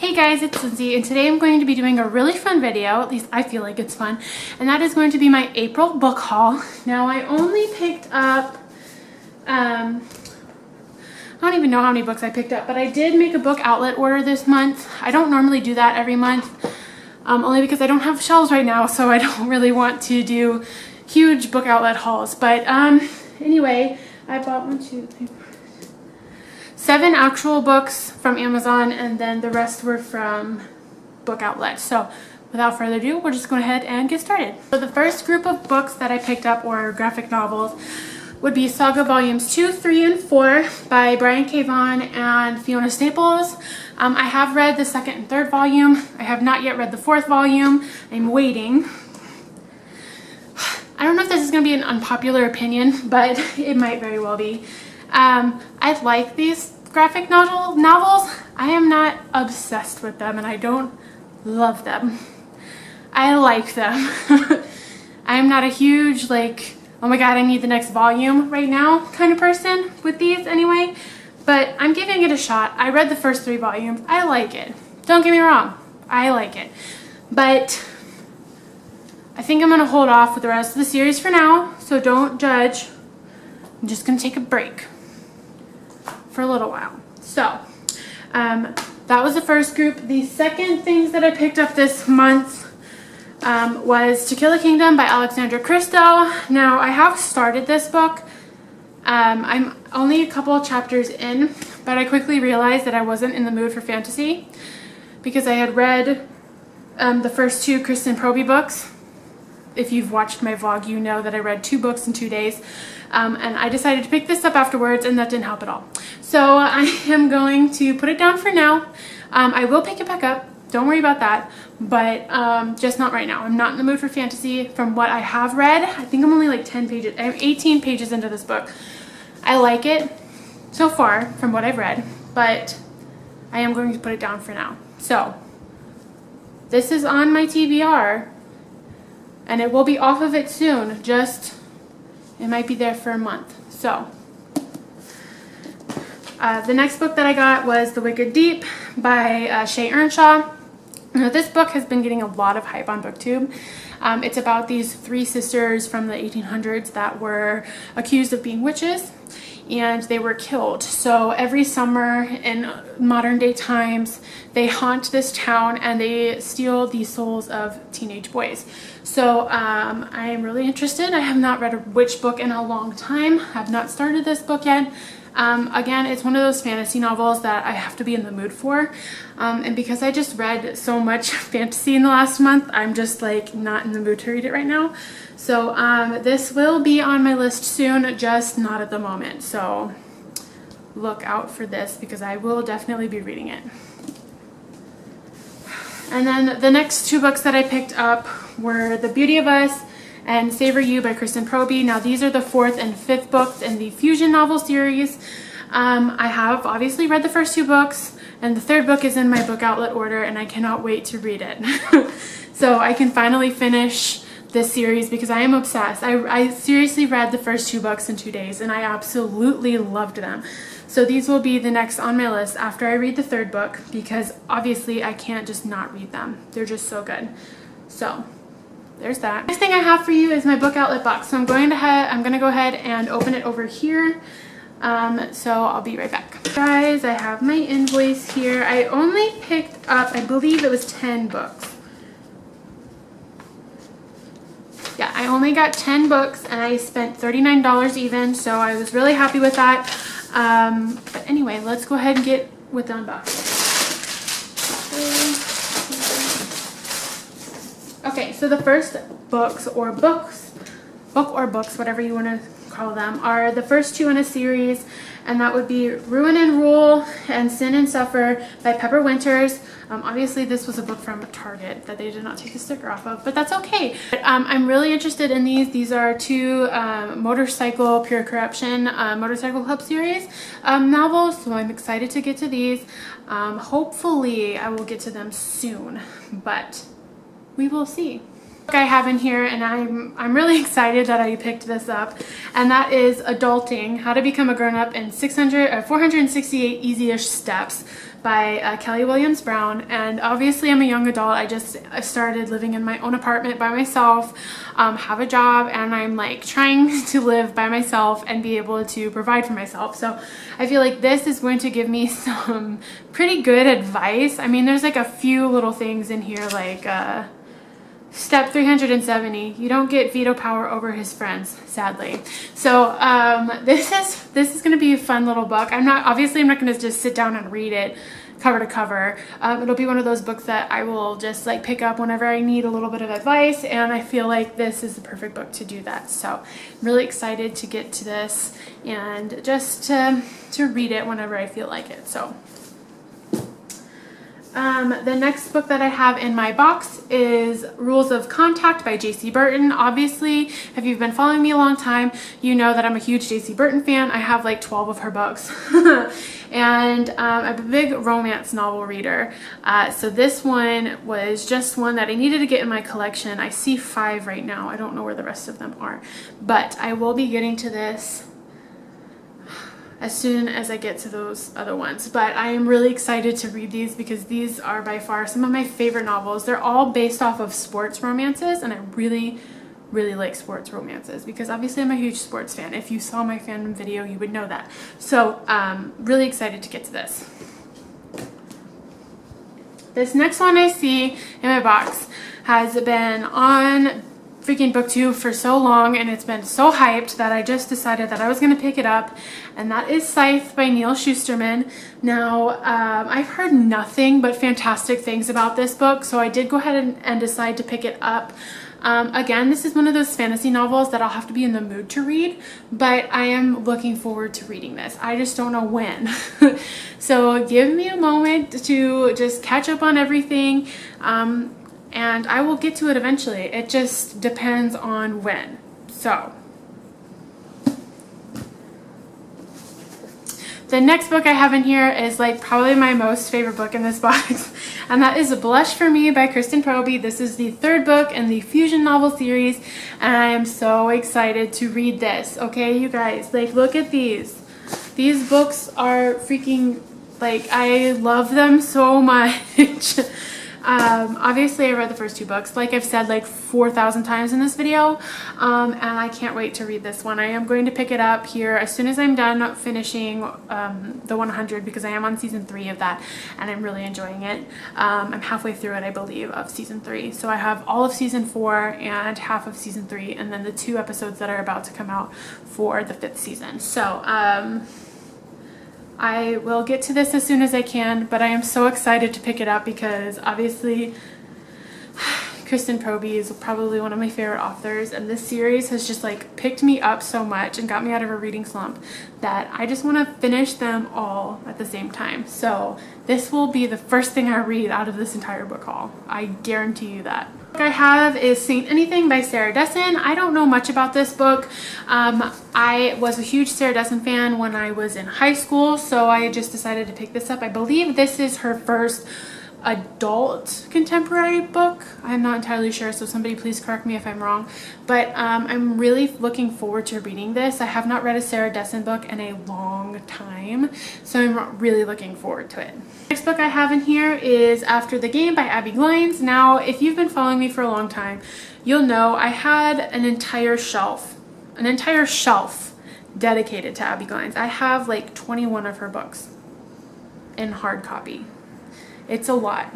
Hey guys, it's Lindsay, and today I'm going to be doing a really fun video, at least I feel like it's fun, and that is going to be my April book haul. Now I only picked up, I don't even know how many books I picked up, but I did make a book outlet order this month. I don't normally do that every month, only because I don't have shelves right now, so I don't really want to do huge book outlet hauls. But anyway, I bought 7 actual books from Amazon, and then the rest were from book outlet. So without further ado, we'll just go ahead and get started. So the first group of books that I picked up were graphic novels, would be Saga Volumes 2, 3, and 4 by Brian K. Vaughan and Fiona Staples. I have read the second and third volume. I have not yet read the fourth volume. I'm waiting. I don't know if this is going to be an unpopular opinion, but it might very well be. I like these graphic novels. I am not obsessed with them, and I don't love them. I like them. I am not a huge, like, oh my god, I need the next volume right now kind of person with these anyway, but I'm giving it a shot. I read the first 3 volumes. I like it. Don't get me wrong. I like it. But I think I'm going to hold off with the rest of the series for now, so don't judge. I'm just going to take a break for a little while. So that was the first group. The second things that I picked up this month was To Kill a Kingdom by Alexandra Christo. Now I have started this book. I'm only a couple of chapters in, but I quickly realized that I wasn't in the mood for fantasy because I had read the first 2 Kristen Proby books. If you've watched my vlog, you know that I read 2 books in 2 days. And I decided to pick this up afterwards, and that didn't help at all. So I am going to put it down for now. I will pick it back up. Don't worry about that. But just not right now. I'm not in the mood for fantasy. From what I have read, I think I'm only like 10 pages, 18 pages into this book. I like it so far from what I've read, but I am going to put it down for now. So this is on my TBR, and it will be off of it soon. Just, it might be there for a month. So the next book that I got was The Wicked Deep by Shay Earnshaw. Now, this book has been getting a lot of hype on BookTube. It's about these 3 sisters from the 1800s that were accused of being witches, and they were killed. So every summer in modern day times, they haunt this town and they steal the souls of teenage boys. So I am really interested. I have not read a witch book in a long time. I have not started this book yet. Again, it's one of those fantasy novels that I have to be in the mood for. And because I just read so much fantasy in the last month, I'm just like not in the mood to read it right now. So this will be on my list soon, just not at the moment. So look out for this because I will definitely be reading it. And then the next 2 books that I picked up were The Beauty of Us and Savor You by Kristen Proby. Now these are the 4th and 5th books in the Fusion novel series. I have obviously read the first 2 books, and the 3rd book is in my book outlet order, and I cannot wait to read it. So I can finally finish this series because I am obsessed. I seriously read the first 2 books in 2 days, and I absolutely loved them. So these will be the next on my list after I read the 3rd book, because obviously I can't just not read them. They're just so good. So there's that. Next thing I have for you is my book outlet box. So I'm going to go ahead and open it over here. So I'll be right back. Guys, I have my invoice here. I only picked up, I believe it was 10 books. Yeah, I only got 10 books and I spent $39 even, so I was really happy with that. But anyway, let's go ahead and get with the unboxing. Okay, so the first books, whatever you want to call them, are the first 2 in a series, and that would be Ruin and Rule and Sin and Suffer by Pepper Winters. Obviously this was a book from Target that they did not take a sticker off of, but that's okay. But, I'm really interested in these. These are 2 Motorcycle Pure Corruption Motorcycle Club series novels, so I'm excited to get to these. Hopefully I will get to them soon, but we will see. Book I have in here, and I'm really excited that I picked this up, and that is Adulting: How to Become a Grown-Up in 468 Easy-ish Steps by Kelly Williams Brown. And obviously I'm a young adult. I started living in my own apartment by myself, have a job, and I'm like trying to live by myself and be able to provide for myself. So I feel like this is going to give me some pretty good advice. I mean, there's like a few little things in here, like step 370, you don't get veto power over his friends, sadly. So this is going to be a fun little book. I'm not going to just sit down and read it cover to cover. It'll be one of those books that I will just like pick up whenever I need a little bit of advice, and I feel like this is the perfect book to do that. So I'm really excited to get to this and just to read it whenever I feel like it. So the next book that I have in my box is Rules of Contact by J.C. Burton. Obviously, if you've been following me a long time, you know that I'm a huge J.C. Burton fan. I have like 12 of her books. And I'm a big romance novel reader. So this one was just one that I needed to get in my collection. I see 5 right now. I don't know where the rest of them are. But I will be getting to this as soon as I get to those other ones. But I am really excited to read these because these are by far some of my favorite novels. They're all based off of sports romances, and I really like sports romances because obviously I'm a huge sports fan. If you saw my fandom video, you would know that. So really excited to get to this. This next one I see in my box has been on freaking booktube for so long, and it's been so hyped that I just decided that I was going to pick it up, and that is Scythe by Neil Shusterman. Now I've heard nothing but fantastic things about this book, so I did go ahead and decide to pick it up. Again, this is one of those fantasy novels that I'll have to be in the mood to read, but I am looking forward to reading this. I just don't know when. So give me a moment to just catch up on everything. And I will get to it eventually. It just depends on when. So the next book I have in here is like probably my most favorite book in this box, and that is Blush for Me by Kristen Proby. This is the 3rd book in the fusion novel series, and I am so excited to read this. Okay, you guys, like look at these. These books are freaking, like, I love them so much. Obviously I read the first 2 books, like I've said like 4,000 times in this video, and I can't wait to read this one. I am going to pick it up here as soon as I'm done finishing the 100, because I am on season 3 of that, and I'm really enjoying it. I'm halfway through it, I believe, of season 3, so I have all of season 4 and half of season 3, and then the 2 episodes that are about to come out for the 5th season. So I will get to this as soon as I can, but I am so excited to pick it up because obviously Kristen Proby is probably one of my favorite authors, and this series has just like picked me up so much and got me out of a reading slump that I just want to finish them all at the same time. So this will be the first thing I read out of this entire book haul. I guarantee you that. The book I have is Saint Anything by Sarah Dessen. I don't know much about this book. I was a huge Sarah Dessen fan when I was in high school, so I just decided to pick this up. I believe this is her first adult contemporary book. I'm not entirely sure, so somebody please correct me if I'm wrong, but I'm really looking forward to reading this. I have not read a Sarah Dessen book in a long time, so I'm really looking forward to it. Next book I have in here is After the Game by Abby Glines. Now, if you've been following me for a long time, you'll know I had an entire shelf dedicated to Abby Glines. I have like 21 of her books in hard copy. It's a lot.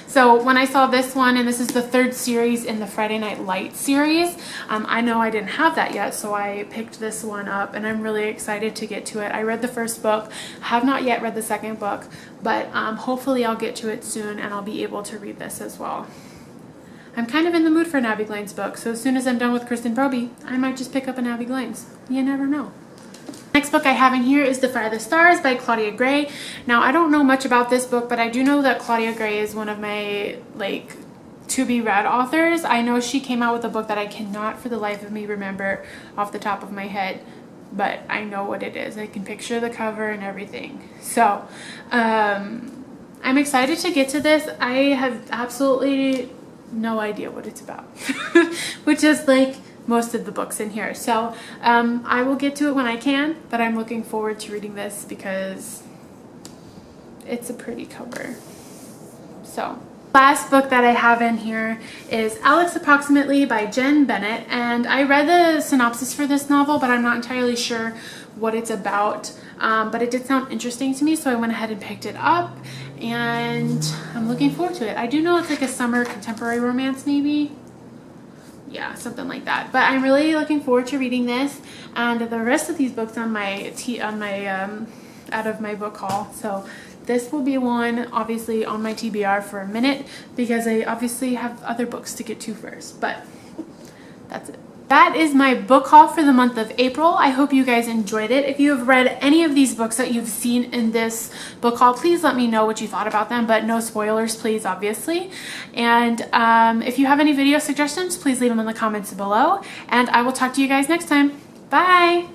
So when I saw this one, and this is the 3rd series in the Friday Night Lights series, I know I didn't have that yet, so I picked this one up, and I'm really excited to get to it. I read the first book, have not yet read the 2nd book, but hopefully I'll get to it soon and I'll be able to read this as well. I'm kind of in the mood for an Abby Glines book, so as soon as I'm done with Kristen Proby, I might just pick up an Abby Glines. You never know. Next book I have in here is Defy the Stars by Claudia Gray. Now, I don't know much about this book, but I do know that Claudia Gray is one of my like to be read authors. I know she came out with a book that I cannot for the life of me remember off the top of my head, but I know what it is. I can picture the cover and everything. So I'm excited to get to this. I have absolutely no idea what it's about, which is like most of the books in here. So I will get to it when I can, but I'm looking forward to reading this because it's a pretty cover. So last book that I have in here is Alex Approximately by Jen Bennett, and I read the synopsis for this novel, but I'm not entirely sure what it's about, but it did sound interesting to me, so I went ahead and picked it up, and I'm looking forward to it. I do know it's like a summer contemporary romance, maybe. Yeah, something like that. But I'm really looking forward to reading this and the rest of these books on my out of my book haul. So this will be one obviously on my TBR for a minute because I obviously have other books to get to first. But that's it. That is my book haul for the month of April. I hope you guys enjoyed it. If you have read any of these books that you've seen in this book haul, please let me know what you thought about them, but no spoilers, please, obviously. And if you have any video suggestions, please leave them in the comments below, and I will talk to you guys next time. Bye!